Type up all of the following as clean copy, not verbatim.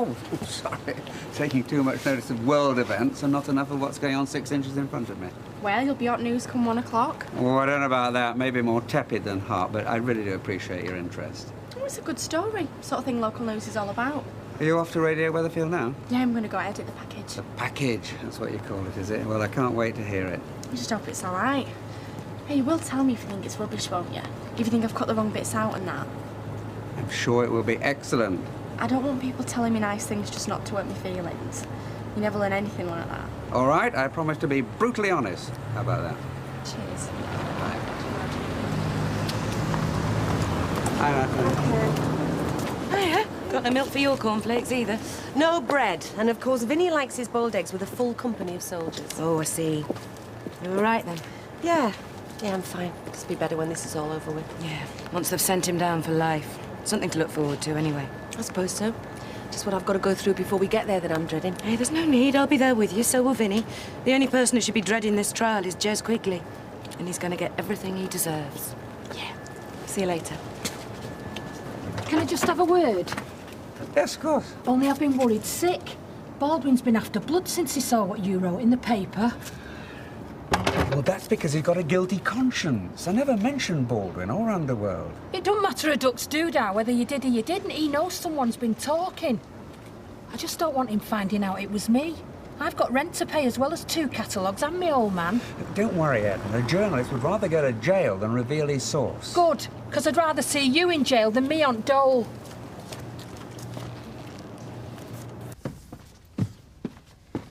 Oh, sorry. Taking too much notice of world events and not enough of what's going on 6 inches in front of me. Well, you'll be on news come 1 o'clock. Well, I don't know about that. Maybe more tepid than hot, but I really do appreciate your interest. Oh, it's a good story. Sort of thing local news is all about. Are you off to Radio Weatherfield now? Yeah, I'm going to go edit the package. The package, that's what you call it, is it? Well, I can't wait to hear it. I just hope it's all right. Hey, you will tell me if you think it's rubbish, won't you? If you think I've cut the wrong bits out and that. I'm sure it will be excellent. I don't want people telling me nice things just not to hurt my feelings. You never learn anything like that. All right, I promise to be brutally honest. How about that? Cheers. Bye. Hi, Natalie. Hiya. Got no milk for your cornflakes either. No bread. And of course, Vinny likes his boiled eggs with a full company of soldiers. Oh, I see. You all right then? Yeah. Yeah, I'm fine. It'll be better when this is all over with. Yeah. Once they've sent him down for life. Something to look forward to, anyway. I suppose so. Just what I've got to go through before we get there that I'm dreading. Hey, there's no need. I'll be there with you, so will Vinny. The only person who should be dreading this trial is Jez Quigley. And he's going to get everything he deserves. Yeah. See you later. Can I just have a word? Yes, of course. Only I've been worried sick. Baldwin's been after blood since he saw what you wrote in the paper. Well, that's because he's got a guilty conscience. I never mentioned Baldwin or Underworld. It don't matter a duck's doodah whether you did or you didn't. He knows someone's been talking. I just don't want him finding out it was me. I've got rent to pay as well as 2 catalogues and me old man. Don't worry, Ed. A journalist would rather go to jail than reveal his source. Good, because I'd rather see you in jail than me on dole.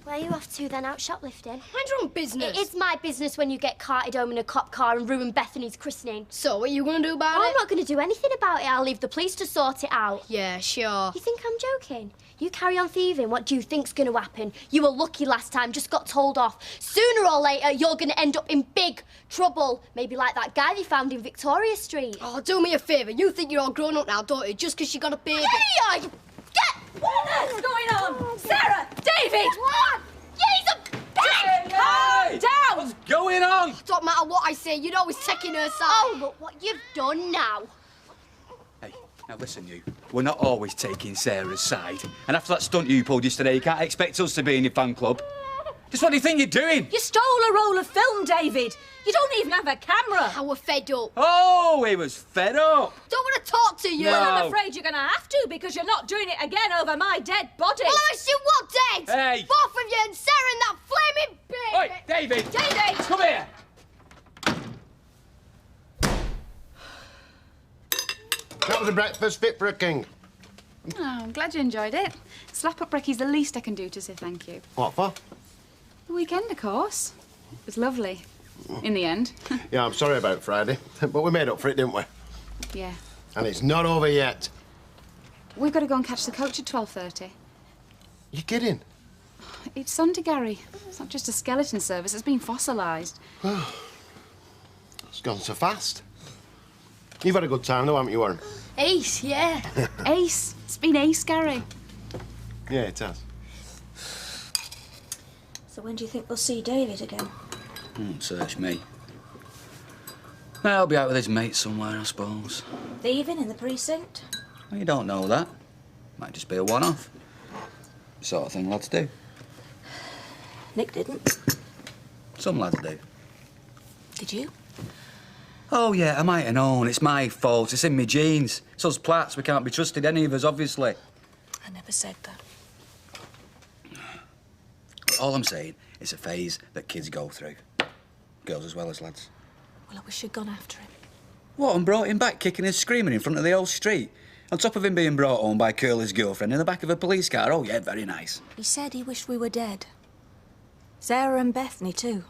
Where are you off to then, out shoplifting? Mind your own business. It's my business when you get carted home in a cop car and ruin Bethany's christening. So, what are you going to do about it? I'm not going to do anything about it. I'll leave the police to sort it out. Yeah, sure. You think I'm joking? You carry on thieving, what do you think's going to happen? You were lucky last time, just got told off. Sooner or later, you're going to end up in big trouble. Maybe like that guy they found in Victoria Street. Oh, do me a favour. You think you're all grown up now, don't you? Just because you got a baby. Hey, you... Get... What's going on? Sarah! David! What? He's a pig! Calm down! What's going on? Don't matter what I say, you're always taking her side. Oh, look what you've done now. Hey, now listen, you. We're not always taking Sarah's side. And after that stunt you pulled yesterday, you can't expect us to be in your fan club. Just what do you think you're doing? You stole a roll of film, David. You don't even have a camera. I were fed up. Oh, he was fed up. Don't want to talk to you. No. Well, I'm afraid you're going to have to, because you're not doing it again over my dead body. Well, I assume what, dead? Hey. Both of you and Sarah and that flaming bitch! Oi, David! David! Come here! That was a breakfast fit for a king. Oh, I'm glad you enjoyed it. Slap up Brecky's the least I can do to say thank you. What for? The weekend, of course. It was lovely. In the end. Yeah, I'm sorry about Friday, but we made up for it, didn't we? Yeah. And it's not over yet. We've got to go and catch the coach at 12:30. You kidding? It's son to Gary. It's not just a skeleton service, it's been fossilised. It's gone so fast. You've had a good time, though, haven't you, Warren? Ace, yeah. Ace. It's been ace, Gary. Yeah, it has. So when do you think we'll see David again? Search me. I'll be out with his mates somewhere, I suppose. Thieving in the precinct? Well, you don't know that. Might just be a one-off. Sort of thing lads do. Nick didn't. Some lads do. Did you? Oh, yeah, I might have known. It's my fault. It's in me genes. It's us Platts. We can't be trusted, any of us, obviously. I never said that. But all I'm saying, it's a phase that kids go through. Girls as well as lads. Well, I wish you'd gone after him. What, and brought him back kicking and screaming in front of the whole street? On top of him being brought home by Curly's girlfriend in the back of a police car? Oh, yeah, very nice. He said he wished we were dead. Sarah and Bethany, too.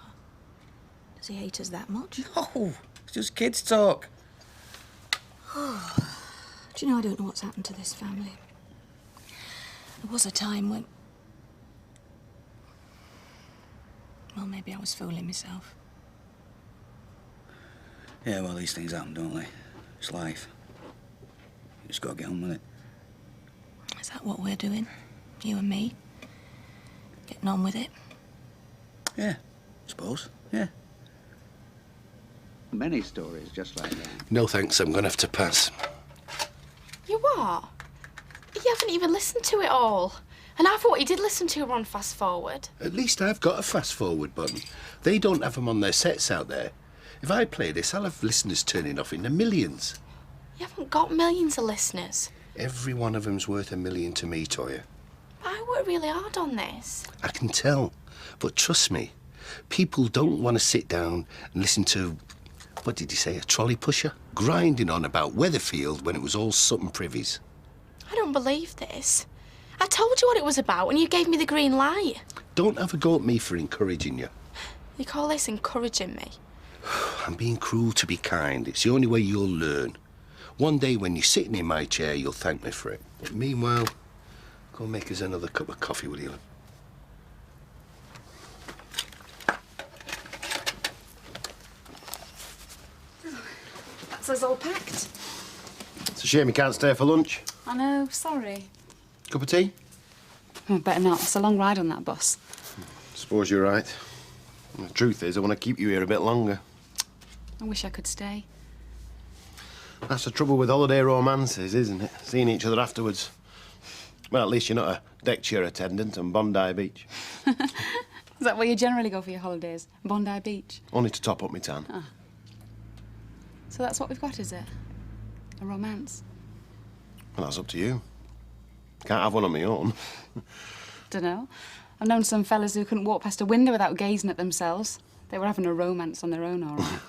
Does he hate us that much? No, it's just kids talk. Do you know, I don't know what's happened to this family. There was a time when... Well, maybe I was fooling myself. Yeah, well, these things happen, don't they? It's life. You just gotta get on with it. Is that what we're doing? You and me? Getting on with it? Yeah, I suppose, yeah. Many stories just like that. No thanks, I'm going to have to pass. You what? You haven't even listened to it all. And I thought you did listen to her on Fast Forward. At least I've got a fast-forward button. They don't have them on their sets out there. If I play this, I'll have listeners turning off in the millions. You haven't got millions of listeners. Every one of them's worth $1 million to me, Toya. I work really hard on this. I can tell. But trust me, people don't want to sit down and listen to, what did he say, a trolley pusher? Grinding on about Weatherfield when it was all Sutton Privies. I don't believe this. I told you what it was about and you gave me the green light. Don't have a go at me for encouraging you. You call this encouraging me? I'm being cruel to be kind. It's the only way you'll learn. One day when you're sitting in my chair, you'll thank me for it. But meanwhile, go make us another cup of coffee, will you? That's us all packed. It's a shame you can't stay for lunch. I know, sorry. Cup of tea? Oh, better not. It's a long ride on that bus. Suppose you're right. The truth is, I want to keep you here a bit longer. I wish I could stay. That's the trouble with holiday romances, isn't it? Seeing each other afterwards. Well, at least you're not a deck chair attendant on Bondi Beach. Is that where you generally go for your holidays? Bondi Beach? Only to top up my tan. Ah. So that's what we've got, is it? A romance? Well, that's up to you. Can't have one on my own. Dunno. I've known some fellas who couldn't walk past a window without gazing at themselves. They were having a romance on their own, all right.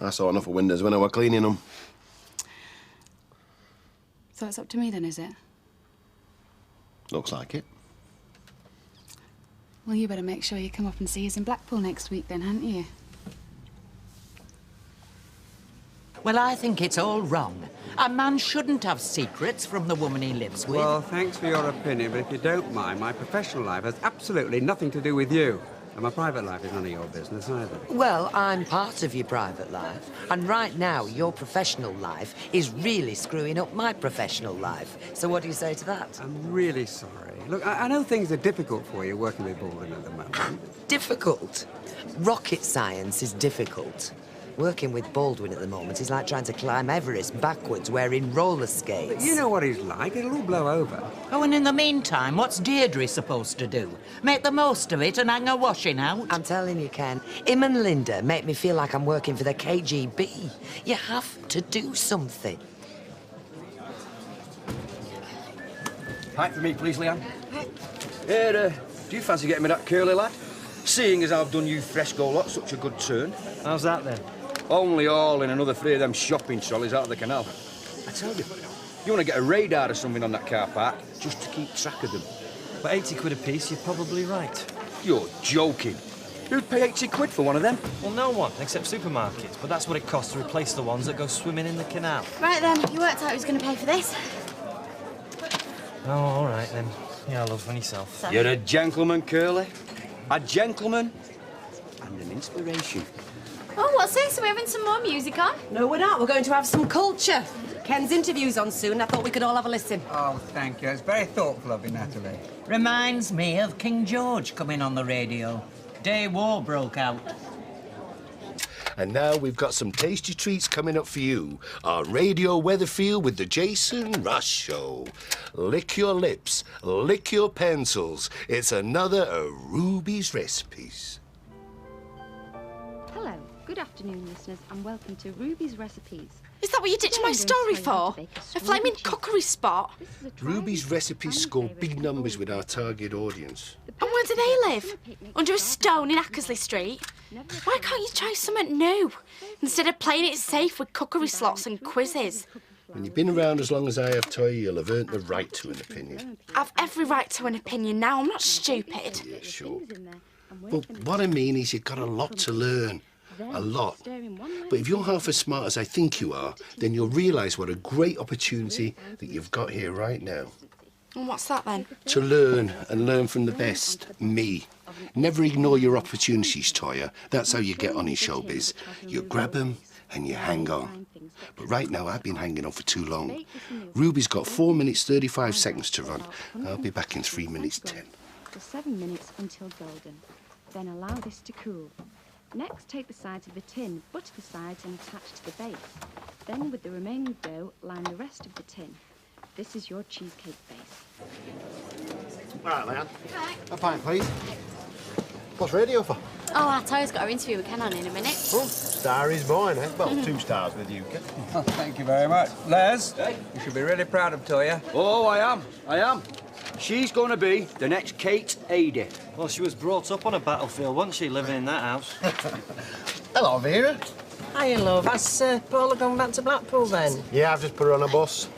I saw enough of windows when I were cleaning them. So it's up to me then, is it? Looks like it. Well, you better make sure you come up and see us in Blackpool next week then, hadn't you? Well, I think it's all wrong. A man shouldn't have secrets from the woman he lives with. Well, thanks for your opinion, but if you don't mind, my professional life has absolutely nothing to do with you. And my private life is none of your business either. Well, I'm part of your private life. And right now, your professional life is really screwing up my professional life. So what do you say to that? I'm really sorry. Look, I know things are difficult for you working with Baldwin at the moment. Difficult? Rocket science is difficult. Working with Baldwin at the moment is like trying to climb Everest backwards wearing roller skates. But you know what he's like. It'll all blow over. Oh, and in the meantime, what's Deirdre supposed to do? Make the most of it and hang her washing out? I'm telling you, Ken, him and Linda make me feel like I'm working for the KGB. You have to do something. Pint for me, please, Leanne. Here, do you fancy getting me that curly lad? Seeing as I've done you fresco lot such a good turn. How's that, then? Only all in another 3 of them shopping trolleys out of the canal. I tell you, you want to get a radar or something on that car park just to keep track of them. For 80 quid a piece, you're probably right. You're joking. Who'd pay 80 quid for one of them? Well, no one, except supermarkets. But that's what it costs to replace the ones that go swimming in the canal. Right then, you worked out who's going to pay for this. Oh, all right, then. Yeah, love, when yourself. You're a gentleman, Curly. A gentleman and an inspiration. Oh, what's this? Are we having some more music on? No, we're not. We're going to have some culture. Ken's interview's on soon. I thought we could all have a listen. Oh, thank you. It's very thoughtful of you, Natalie. Reminds me of King George coming on the radio. Day war broke out. And now we've got some tasty treats coming up for you. Our Radio Weatherfield with the Jason Rush Show. Lick your lips, lick your pencils. It's another of Ruby's recipes. Hello, good afternoon, listeners, and welcome to Ruby's Recipes. Is that what you ditched my story for? A flaming cookery spot? Ruby's recipes score big numbers with our target audience. And where do they live? Under a stone in Ackersley Street? Why can't you try something new? Instead of playing it safe with cookery slots and quizzes. When you've been around as long as I have, Toy, you'll have earned the right to an opinion. I've every right to an opinion now. I'm not stupid. Yeah, sure. But what I mean is you've got a lot to learn. A lot. But if you're half as smart as I think you are, then you'll realise what a great opportunity that you've got here right now. And what's that then? To learn and learn from the best, me. Never ignore your opportunities, Toya. That's how you get on in showbiz. You grab them and you hang on. But right now, I've been hanging on for too long. Ruby's got 4 minutes, 35 seconds to run. I'll be back in 3 minutes, 10. For 7 minutes until golden. Then allow this to cool. Next, take the sides of the tin, butter the sides and attach to the base. Then, with the remaining dough, line the rest of the tin. This is your cheesecake base. All right, Leanne. A pint, please. What's radio for? Oh, our Toya's got her interview with Ken on in a minute. Oh, Star is born, eh? Well, 2 stars with you, Ken. Oh, thank you very much. Les, you should be really proud of Toya. Oh, I am. She's going to be the next Kate Adie. Well, she was brought up on a battlefield, wasn't she, living in that house? Hello, Vera. Hiya, love. Has Paula gone back to Blackpool, then? Yeah, I've just put her on a bus.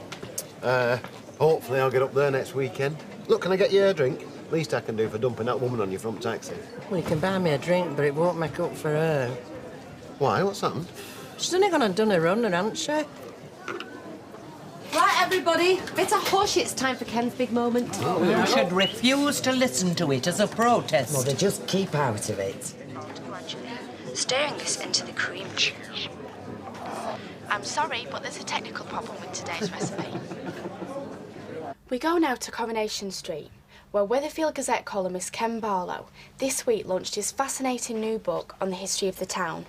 Hopefully I'll get up there next weekend. Look, can I get you a drink? Least I can do for dumping that woman on your front taxi. Well, you can buy me a drink, but it won't make up for her. Why? What's happened? She's only gone and done a runner, hasn't she? Right, everybody. Bit of hush. It's time for Ken's big moment. You should refuse to listen to it as a protest. Well, they just keep out of it. Stirring this into the cream cheese. I'm sorry, but there's a technical problem with today's recipe. We go now to Coronation Street, where Weatherfield Gazette columnist Ken Barlow this week launched his fascinating new book on the history of the town,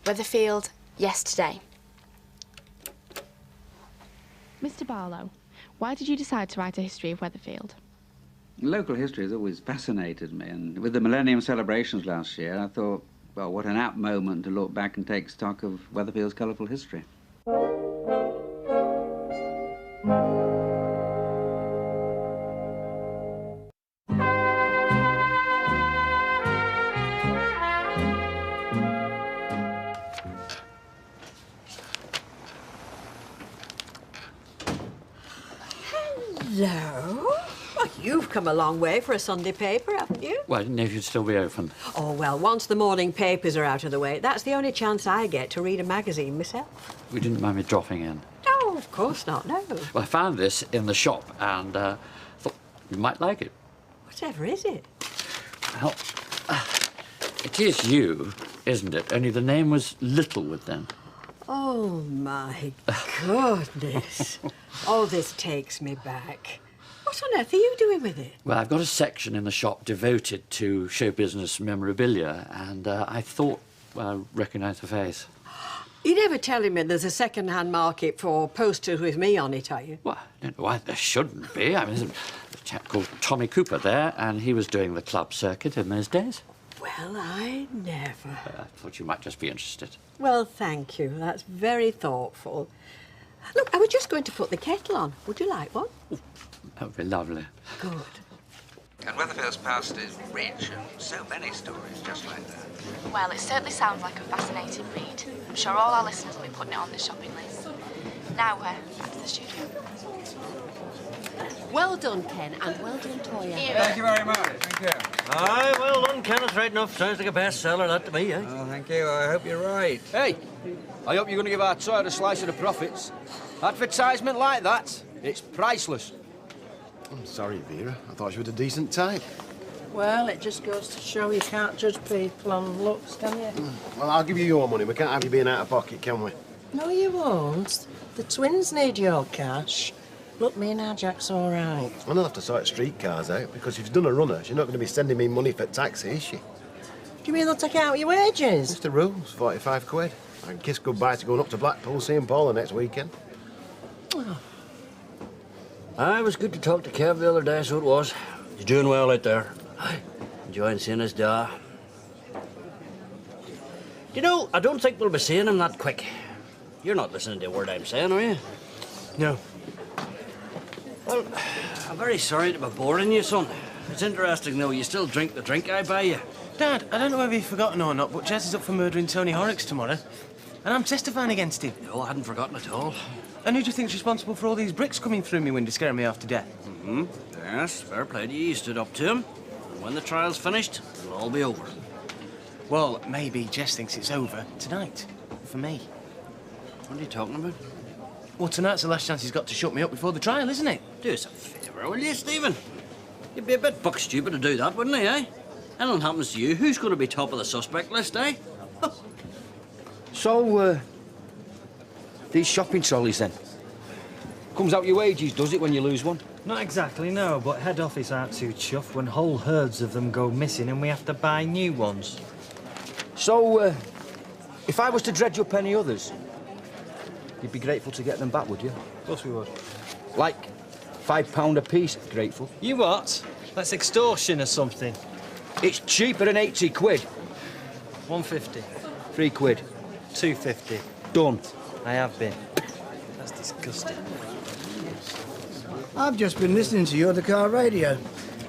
Weatherfield, Yesterday. Mr. Barlow, why did you decide to write a history of Weatherfield? Local history has always fascinated me, and with the Millennium celebrations last year, I thought, well, what an apt moment to look back and take stock of Weatherfield's colourful history. Hello. Well, you've come a long way for a Sunday paper, haven't you? Well, I didn't know if you'd still be open. Oh, well, once the morning papers are out of the way, that's the only chance I get to read a magazine myself. You didn't mind me dropping in. No, of course not, no. Well, I found this in the shop and thought you might like it. Whatever is it? Well, it is you, isn't it? Only the name was Littlewood then. Oh, my goodness. Oh, this takes me back. What on earth are you doing with it? Well, I've got a section in the shop devoted to show business memorabilia, and I thought I recognised the face. You're never telling me there's a second-hand market for posters with me on it, are you? Well, I don't know why there shouldn't be. I mean, there's a chap called Tommy Cooper there, and he was doing the club circuit in those days. Well, I never. I thought you might just be interested. Well, thank you. That's very thoughtful. Look, I was just going to put the kettle on. Would you like one? That would be lovely. Good. And Weatherfield's past is rich, and so many stories just like that. Well, it certainly sounds like a fascinating read. I'm sure all our listeners will be putting it on the shopping list. Now, back to the studio. Well done, Ken, and well done, Toya. Thank you very much. Thank you. Aye, well done, Kenneth. Right enough. Sounds like a bestseller, that to me, eh? Oh, thank you. I hope you're right. Hey, I hope you're going to give our Toya a slice of the profits. Advertisement like that, it's priceless. I'm sorry, Vera. I thought you were a decent type. Well, it just goes to show you can't judge people on looks, can you? Well, I'll give you your money. We can't have you being out of pocket, can we? No, you won't. The twins need your cash. Look, me and Ajax all right. I'll have to sort streetcars out, because if you've done a runner, she's not going to be sending me money for taxi, is she? Do you mean they'll take out your wages? It's the rules, 45 quid. I can kiss goodbye to going up to Blackpool, seeing Paula next weekend. Oh. Aye, it was good to talk to Kev the other day, so it was. He's doing well out there. Enjoying seeing his da. You know, I don't think we'll be seeing him that quick. You're not listening to a word I'm saying, are you? No. Well, I'm very sorry to be boring you, son. It's interesting, though, you still drink the drink I buy you. Dad, I don't know whether you've forgotten or not, but Jez is up for murdering Tony Horrocks tomorrow. And I'm testifying against him. No, I hadn't forgotten at all. And who do you think's responsible for all these bricks coming through me window, scaring me half to death? Mm-hmm. Yes, fair play to you. You stood up to him. And when the trial's finished, it'll all be over. Well, maybe Jess thinks it's over tonight. For me. What are you talking about? Well, tonight's the last chance he's got to shut me up before the trial, isn't it? Do us a favour, will you, Stephen? You'd be a bit buck stupid to do that, wouldn't he, eh? Anything happens to you, who's going to be top of the suspect list, eh? So, these shopping trolleys, then? Comes out your wages, does it, when you lose one? Not exactly, no, but head office aren't too chuffed when whole herds of them go missing and we have to buy new ones. So, if I was to dredge up any others, you'd be grateful to get them back, would you? Of course we would. Like £5 a piece. Grateful. You what? That's extortion or something. It's cheaper than 80 quid. 150. 3 quid. 250. Done. I have been. That's disgusting. I've just been listening to you on the car radio.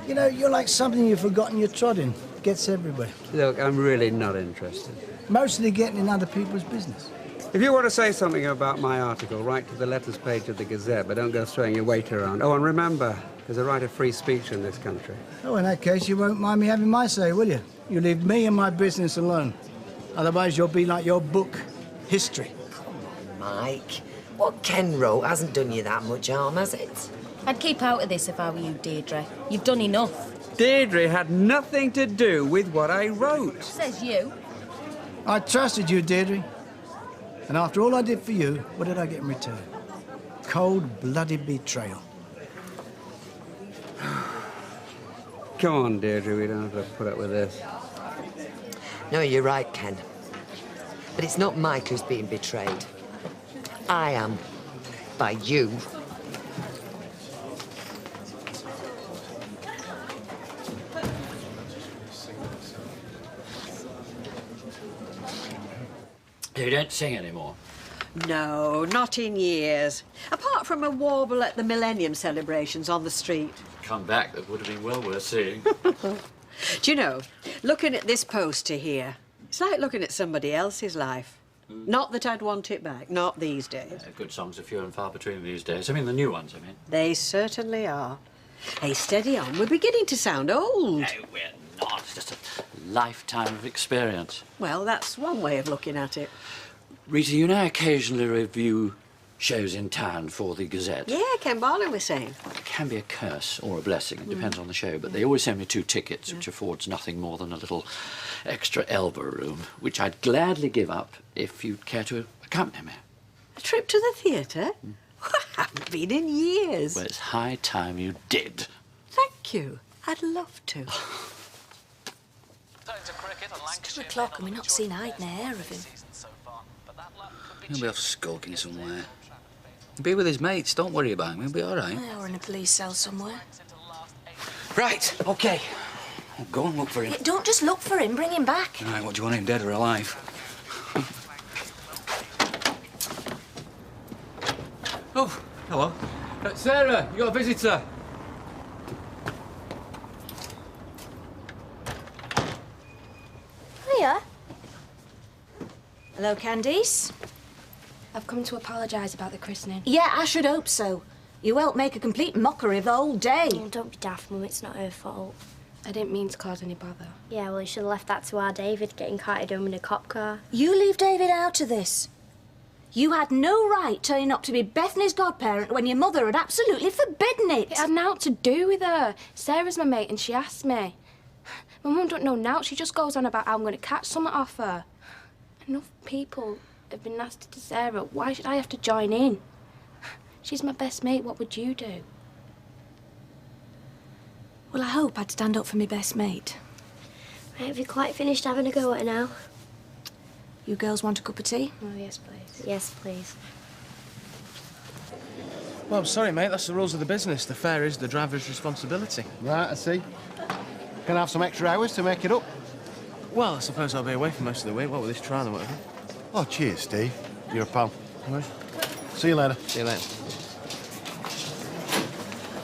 You know, you're like something you've forgotten you're trotting. Gets everywhere. Look, I'm really not interested. Mostly getting in other people's business. If you want to say something about my article, write to the letters page of the Gazette, but don't go throwing your weight around. Oh, and remember, there's a right of free speech in this country. Oh, in that case, you won't mind me having my say, will you? You leave me and my business alone. Otherwise, you'll be like your book, History. Mike, what Ken wrote hasn't done you that much harm, has it? I'd keep out of this if I were you, Deirdre. You've done enough. Deirdre had nothing to do with what I wrote. Says you. I trusted you, Deirdre. And after all I did for you, what did I get in return? Cold-blooded betrayal. Come on, Deirdre, we don't have to put up with this. No, you're right, Ken. But it's not Mike who's being betrayed. I am. By you. You don't sing anymore. No, not in years. Apart from a warble at the Millennium celebrations on the street. Come back, that would have been well worth seeing. Do you know, looking at this poster here, it's like looking at somebody else's life. Not that I'd want it back, not these days. Good songs are few and far between these days. I mean, the new ones, I mean. They certainly are. Hey, steady on. We're beginning to sound old. No, we're not. It's just a lifetime of experience. Well, that's one way of looking at it. Rita, you know I occasionally review shows in town for the Gazette. Yeah, Ken Barlow was saying. It can be a curse or a blessing. It depends on the show, but they always send me 2 tickets, which affords nothing more than a little extra elbow room, which I'd gladly give up if you'd care to accompany me. A trip to the theatre? I haven't been in years. Well, it's high time you did. Thank you. I'd love to. It's 2 o'clock and we're not seeing hide nor hair of him. He'll be off skulking somewhere. He'll be with his mates. Don't worry about him. He'll be all right. Or in a police cell somewhere. Right, OK. Well, go and look for him. Hey, don't just look for him, bring him back. All right, what do you want him, dead or alive? Oh, hello. Sarah, you got a visitor. Hiya. Hello, Candice. I've come to apologise about the christening. Yeah, I should hope so. You helped make a complete mockery of the whole day. Oh, don't be daft, Mum. It's not her fault. I didn't mean to cause any bother. Yeah, well, you should have left that to our David getting carted home in a cop car. You leave David out of this. You had no right turning up to be Bethany's godparent when your mother had absolutely forbidden it. It had naught to do with her. Sarah's my mate and she asked me. My mum don't know now. She just goes on about how I'm going to catch something off her. Enough people have been nasty to Sarah. Why should I have to join in? She's my best mate. What would you do? Well, I hope I'd stand up for my best mate. Right, have you quite finished having a go at her now? You girls want a cup of tea? Oh, yes, please. Yes, please. Well, I'm sorry, mate. That's the rules of the business. The fare is the driver's responsibility. Right, I see. Can I have some extra hours to make it up? Well, I suppose I'll be away for most of the week, what with this trial and whatever. Oh, cheers, Steve. You're a pal. See you later. See you later.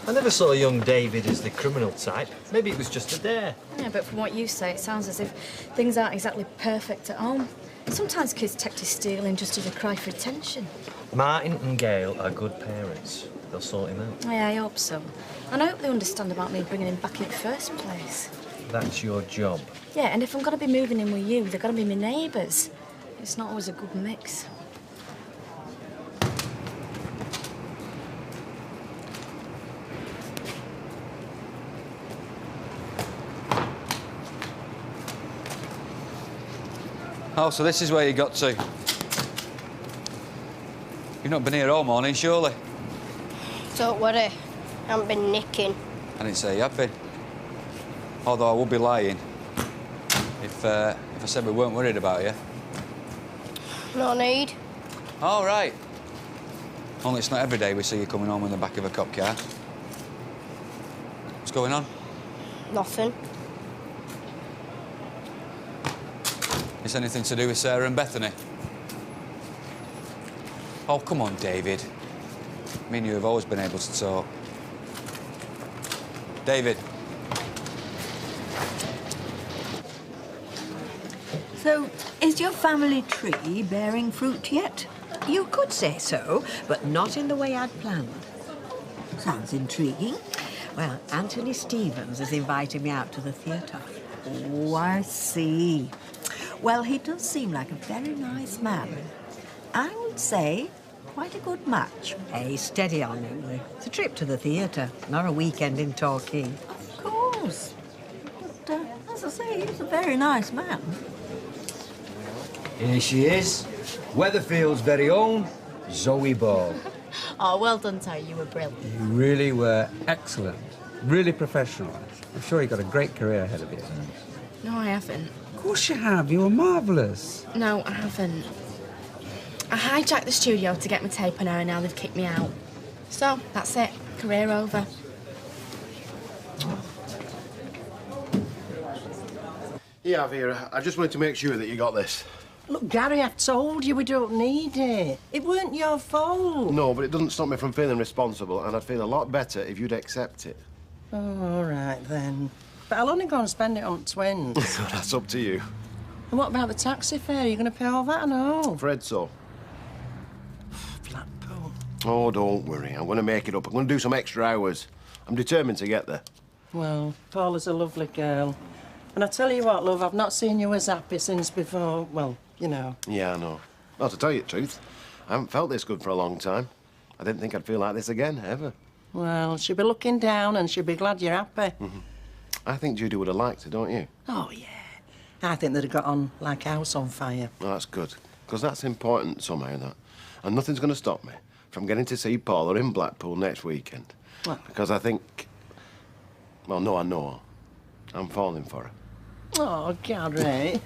I never saw young David as the criminal type. Maybe it was just a dare. Yeah, but from what you say, it sounds as if things aren't exactly perfect at home. Sometimes kids take to stealing just as a cry for attention. Martin and Gail are good parents. They'll sort him out. Yeah, I hope so. And I hope they understand about me bringing him back in the first place. That's your job. Yeah, and if I'm going to be moving in with you, they're going to be my neighbours. It's not always a good mix. Oh, so this is where you got to. You've not been here all morning, surely? Don't worry. I haven't been nicking. I didn't say you have been. Although I would be lying if I said we weren't worried about you. No need. All right. Only it's not every day we see you coming home in the back of a cop car. going on? Nothing. It's anything to do with Sarah and Bethany? Oh, come on, David. Me and you have always been able to talk. David. So, is your family tree bearing fruit yet? You could say so, but not in the way I'd planned. Sounds intriguing. Well, Anthony Stevens is inviting me out to the theatre. Oh, I see. Well, he does seem like a very nice man. I would say quite a good match. Hey, steady on, Emily. It's a trip to the theatre, not a weekend in Torquay. Of course. But, as I say, he's a very nice man. Here she is, Weatherfield's very own Zoe Ball. Oh, well done, Terry. You were brilliant. You really were excellent. Really professional. I'm sure you got a great career ahead of you. No, I haven't. Of course you have. You were marvellous. No, I haven't. I hijacked the studio to get my tape on air and now they've kicked me out. So, that's it. Career over. Yeah, Vera, I just wanted to make sure that you got this. Look, Gary, I've told you we don't need it. It weren't your fault. No, but it doesn't stop me from feeling responsible, and I'd feel a lot better if you'd accept it. Oh, all right, then. But I'll only go and spend it on twins. That's up to you. And what about the taxi fare? Are you going to pay all that or no? Fred, so. Oh, don't worry. I'm going to make it up. I'm going to do some extra hours. I'm determined to get there. Well, Paula's a lovely girl. And I tell you what, love, I've not seen you as happy since before, well, you know. Yeah, I know. Well, to tell you the truth, I haven't felt this good for a long time. I didn't think I'd feel like this again, ever. Well, she'll be looking down and she'll be glad you're happy. I think Judy would have liked it, don't you? Oh, yeah. I think they'd have got on like a house on fire. Well, that's good, because that's important somehow, that. And nothing's going to stop me from getting to see Paula in Blackpool next weekend. What? Because I think... Well, no, I know. I'm falling for her. Oh, Gary.